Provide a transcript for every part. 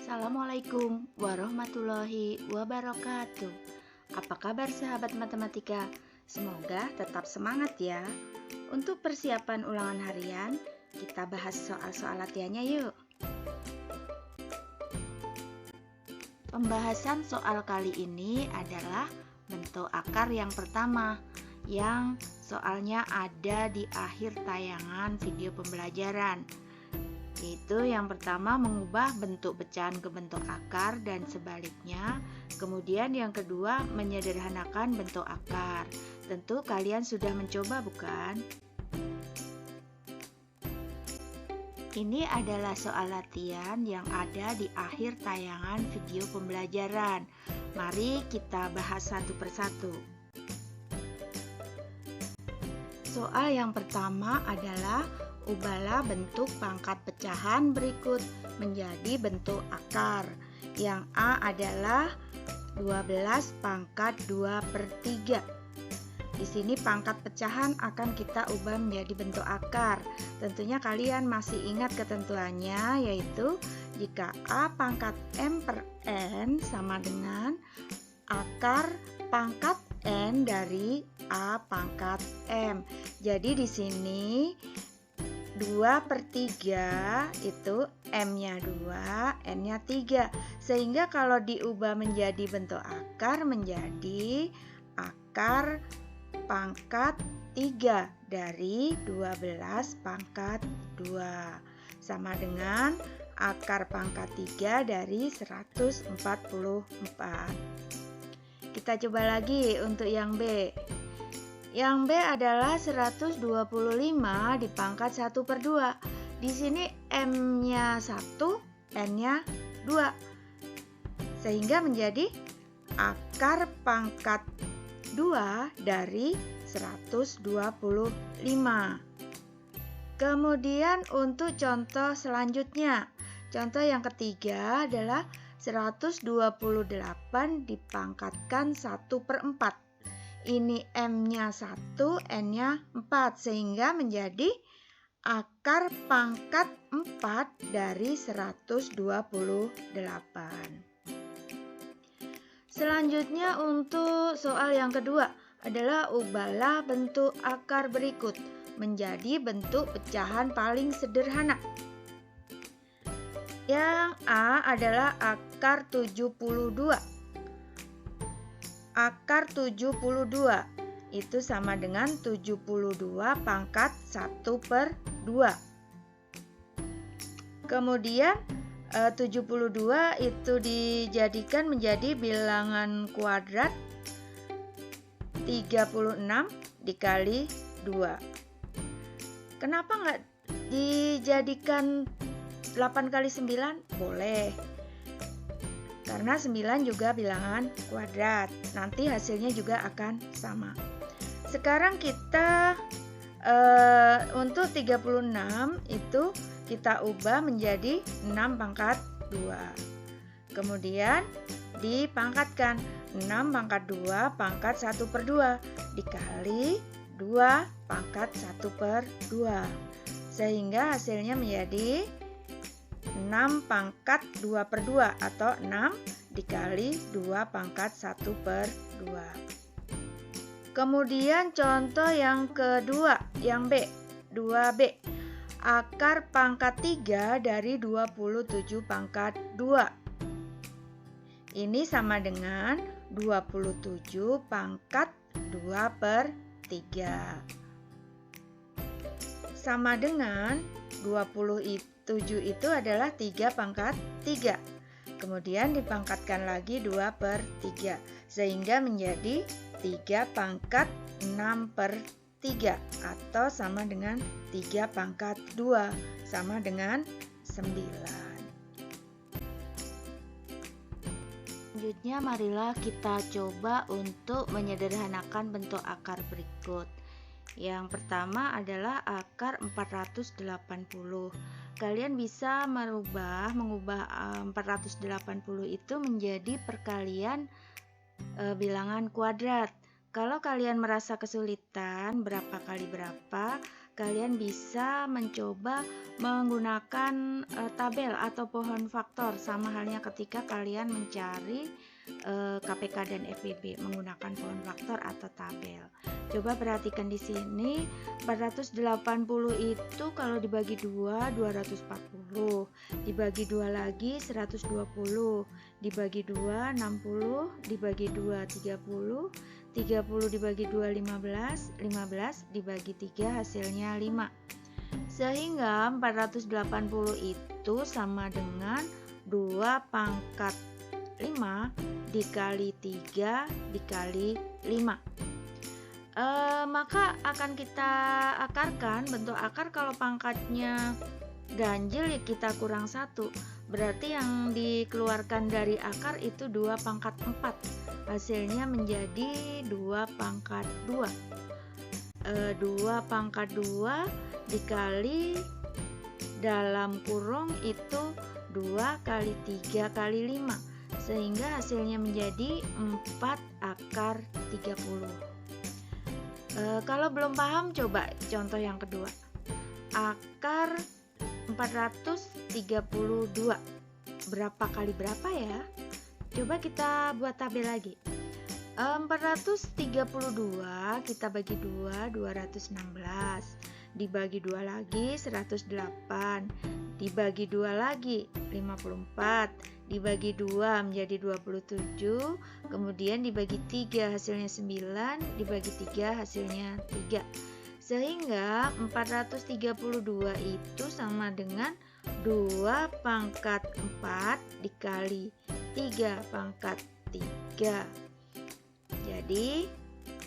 Assalamualaikum warahmatullahi wabarakatuh. Apa kabar sahabat matematika? Semoga tetap semangat ya. Untuk persiapan ulangan harian, kita bahas soal-soal latihannya yuk. Pembahasan soal kali ini adalah bentuk akar yang pertama, yang soalnya ada di akhir tayangan video pembelajaran. Yaitu yang pertama mengubah bentuk pecahan ke bentuk akar dan sebaliknya. Kemudian yang kedua menyederhanakan bentuk akar. Tentu kalian sudah mencoba bukan? Ini adalah soal latihan yang ada di akhir tayangan video pembelajaran. Mari kita bahas satu persatu. Soal yang pertama adalah ubahlah bentuk pangkat pecahan berikut menjadi bentuk akar. Yang A adalah 12 pangkat 2/3. Di sini pangkat pecahan akan kita ubah menjadi bentuk akar. Tentunya kalian masih ingat ketentuannya, yaitu jika A pangkat M per N sama dengan akar pangkat N dari A pangkat M. Jadi di sini 2/3 itu M-nya 2, N-nya 3. Sehingga kalau diubah menjadi bentuk akar menjadi akar pangkat 3 dari 12 pangkat 2. Sama dengan akar pangkat 3 dari 144. Kita coba lagi untuk yang B. Yang B adalah 125 dipangkat 1/2. Di sini M-nya 1, N-nya 2. Sehingga menjadi akar pangkat 2 dari 125. Kemudian untuk contoh selanjutnya. Contoh yang ketiga adalah 128 dipangkatkan 1/4. Ini M-nya 1, N-nya 4, sehingga menjadi akar pangkat 4 dari 128. Selanjutnya untuk soal yang kedua adalah ubahlah bentuk akar berikut menjadi bentuk pecahan paling sederhana. Yang A adalah akar 72. Akar 72 itu sama dengan 72 pangkat 1/2. Kemudian 72 itu dijadikan menjadi bilangan kuadrat 36 dikali 2. Kenapa nggak dijadikan 8 kali 9? Boleh. Karena 9 juga bilangan kuadrat. Nanti hasilnya juga akan sama. Sekarang kita untuk 36 itu kita ubah menjadi 6 pangkat 2. Kemudian dipangkatkan 6 pangkat 2 pangkat 1/2 dikali 2 pangkat 1/2. Sehingga hasilnya menjadi 6 pangkat 2/2 atau 6 dikali 2 pangkat 1/2. Kemudian contoh yang kedua, yang B, 2B. Akar pangkat 3 dari 27 pangkat 2. Ini sama dengan 27 pangkat 2/3. Sama dengan 27 itu adalah 3 pangkat 3. Kemudian dipangkatkan lagi 2/3. Sehingga menjadi 3 pangkat 6/3 atau sama dengan 3 pangkat 2 sama dengan 9. Selanjutnya marilah kita coba untuk menyederhanakan bentuk akar berikut. Yang pertama adalah akar 480. Kalian bisa mengubah 480 itu menjadi perkalian bilangan kuadrat. Kalau kalian merasa kesulitan berapa kali berapa, kalian bisa mencoba menggunakan tabel atau pohon faktor, sama halnya ketika kalian mencari KPK dan FBB menggunakan pohon faktor atau tabel. Coba perhatikan di sini, 480 itu kalau dibagi 2, 240, dibagi 2 lagi 120, dibagi 2 60, dibagi 2 30, 30 dibagi 2 15, 15 dibagi 3 hasilnya 5. Sehingga 480 itu sama dengan 2 pangkat 5 dikali 3 dikali 5. Maka akan kita akarkan. Bentuk akar kalau pangkatnya ganjil ya kita kurang 1. Berarti yang dikeluarkan dari akar itu 2 pangkat 4. Hasilnya menjadi 2 pangkat 2. 2 pangkat 2 dikali dalam kurung itu 2 kali 3 kali 5, sehingga hasilnya menjadi 4 akar 30. Kalau belum paham, coba contoh yang kedua. Akar 432 berapa kali berapa ya? Coba kita buat tabel lagi. 432 kita bagi 2, 216, dibagi 2 lagi 108, dibagi 2 lagi 54, dibagi 2 menjadi 27, kemudian dibagi 3 hasilnya 9, dibagi 3 hasilnya 3. Sehingga 432 itu sama dengan 2 pangkat 4 dikali 3 pangkat 3. Jadi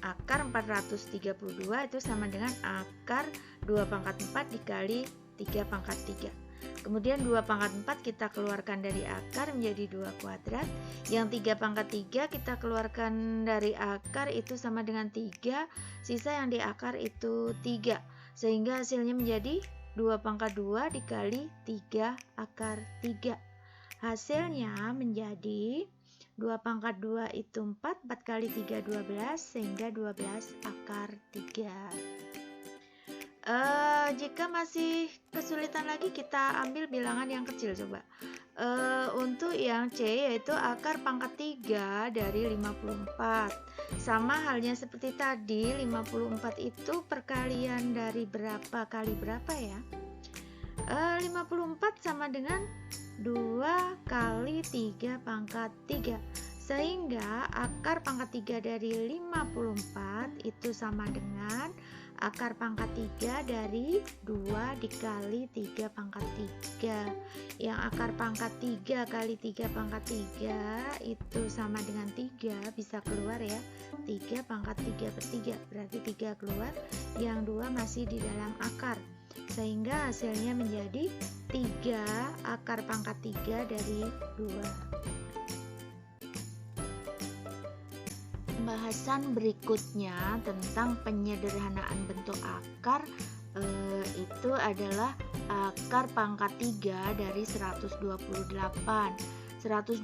akar 432 itu sama dengan akar 2 pangkat 4 dikali 3 pangkat 3. Kemudian 2 pangkat 4 kita keluarkan dari akar menjadi 2 kuadrat. Yang 3 pangkat 3 kita keluarkan dari akar itu sama dengan 3. Sisa yang di akar itu 3. Sehingga hasilnya menjadi 2 pangkat 2 dikali 3 akar 3. Hasilnya menjadi 2 pangkat 2 itu 4, 4 kali 3 12, sehingga 12 akar 3. Jika masih kesulitan lagi, kita ambil bilangan yang kecil coba. Untuk yang C yaitu akar pangkat 3 dari 54. Sama halnya seperti tadi, 54 itu perkalian dari berapa kali berapa ya? 54 sama dengan 2 kali 3 pangkat 3, sehingga akar pangkat 3 dari 54 itu sama dengan akar pangkat 3 dari 2 dikali 3 pangkat 3. Yang akar pangkat 3 kali 3 pangkat 3 itu sama dengan 3, bisa keluar ya, 3 pangkat 3 per 3, berarti 3 keluar, yang 2 masih di dalam akar, sehingga hasilnya menjadi 3 akar pangkat 3 dari 2. Pembahasan berikutnya tentang penyederhanaan bentuk akar itu adalah akar pangkat 3 dari 128. 128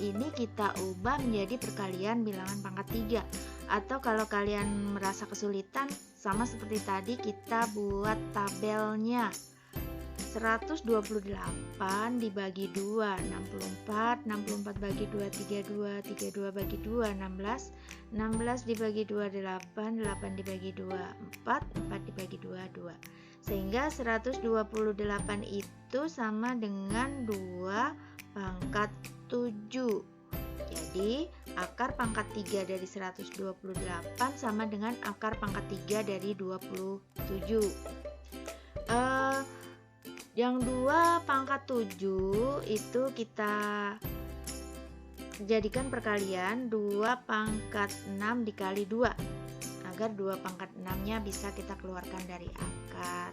ini kita ubah menjadi perkalian bilangan pangkat 3. Atau kalau kalian merasa kesulitan, sama seperti tadi kita buat tabelnya. 128 dibagi 2 64, 64 bagi 2 32, 32 bagi 2 16, 16 dibagi 2 8, 8 dibagi 2 4, 4 dibagi 2 2. Sehingga 128 itu sama dengan 2 pangkat 7. Jadi akar pangkat 3 dari 128 sama dengan akar pangkat 3 dari 27. Yang 2 pangkat 7 itu kita jadikan perkalian 2 pangkat 6 dikali 2, agar 2 pangkat 6 nya bisa kita keluarkan dari akar,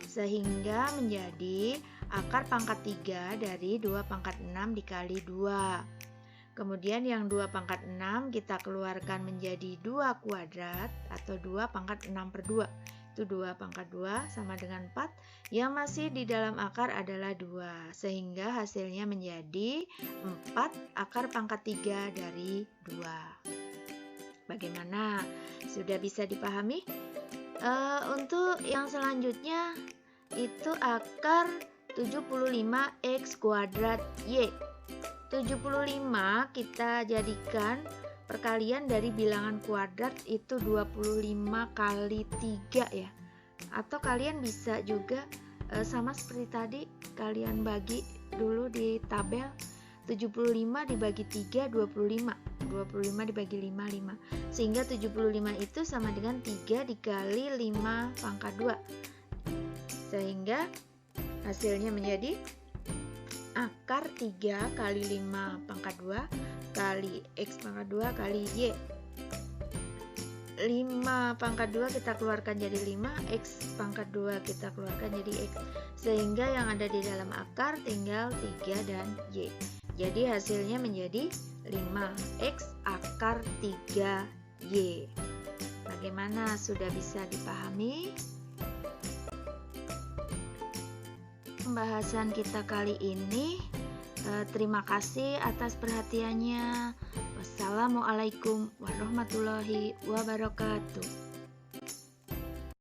sehingga menjadi akar pangkat 3 dari 2 pangkat 6 dikali 2. Kemudian yang 2 pangkat 6 kita keluarkan menjadi 2 kuadrat atau 2 pangkat 6 per 2. Itu 2 pangkat 2 sama dengan 4. Yang masih di dalam akar adalah 2. Sehingga hasilnya menjadi 4 akar pangkat 3 dari 2. Bagaimana? Sudah bisa dipahami? Untuk yang selanjutnya itu akar 75x kuadrat Y. 75 kita jadikan perkalian dari bilangan kuadrat itu 25 kali 3 ya. Atau kalian bisa juga sama seperti tadi, kalian bagi dulu di tabel 75 dibagi 3 25. 25 dibagi 5 5. Sehingga 75 itu sama dengan 3 dikali 5 pangkat 2. Sehingga hasilnya menjadi akar 3 kali 5 pangkat 2 kali X pangkat 2 kali Y. 5 pangkat 2 kita keluarkan jadi 5, X pangkat 2 kita keluarkan jadi X. Sehingga yang ada di dalam akar tinggal 3 dan Y. Jadi hasilnya menjadi 5X akar 3Y. Bagaimana, sudah bisa dipahami? Pembahasan kita kali ini. Terima kasih atas perhatiannya. Wassalamualaikum warahmatullahi wabarakatuh.